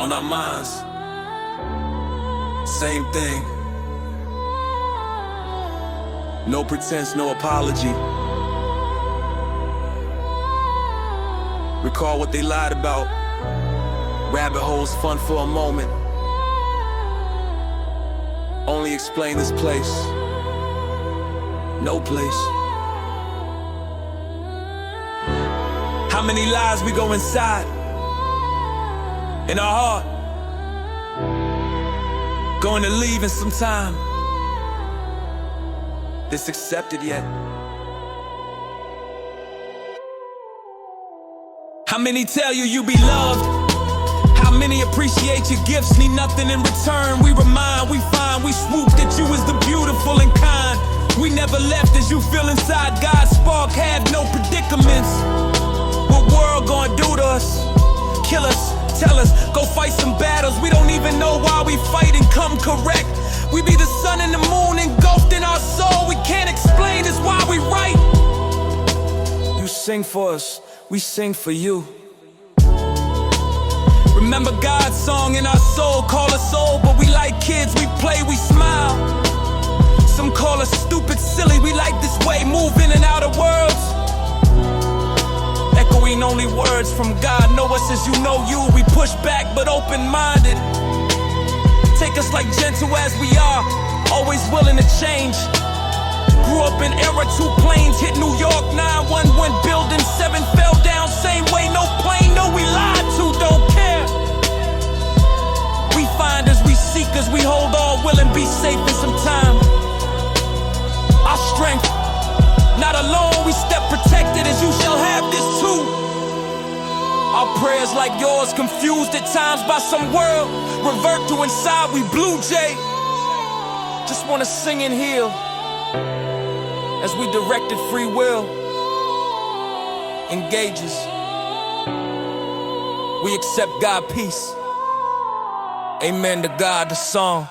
on our minds. Same thing. No pretense, no apology. Recall what they lied about. Rabbit holes, fun for a moment. Only explain this place. No place. How many lies we go inside? In our heart. Going to leave in some time. This accepted yet? How many tell you you be loved? How many appreciate your gifts, need nothing in return? We remind, we find, we swoop that you is the beautiful and kind. We never left as you feel inside God's spark, have no predicaments. What world gonna do to us? Kill us, tell us, go fight some battles. We don't even know why we fight and come correct. We be the sun and the moon engulfed in our soul. We can't explain, it's why we write. You sing for us, we sing for you. Remember God's song in our soul, call us old, but we like kids, we play, we smile. Some call us stupid, silly, we like this way, move in and out of worlds. Echoing only words from God, know us as you know you. We push back but open-minded. Take us like gentle as we are, always willing to change. Grew up in era, 2 planes hit New York, 9/11 went building, 7 fell down, same way, no plane, no we lied to, don't care. We find as we seek, as we hold all will and be safe in some time. Our strength, not alone, we step protected as you shall have this too. Our prayers like yours, confused at times by some word, revert to inside we blue jay. Just wanna sing and heal as we directed free will engages. We accept God peace. Amen to God the song.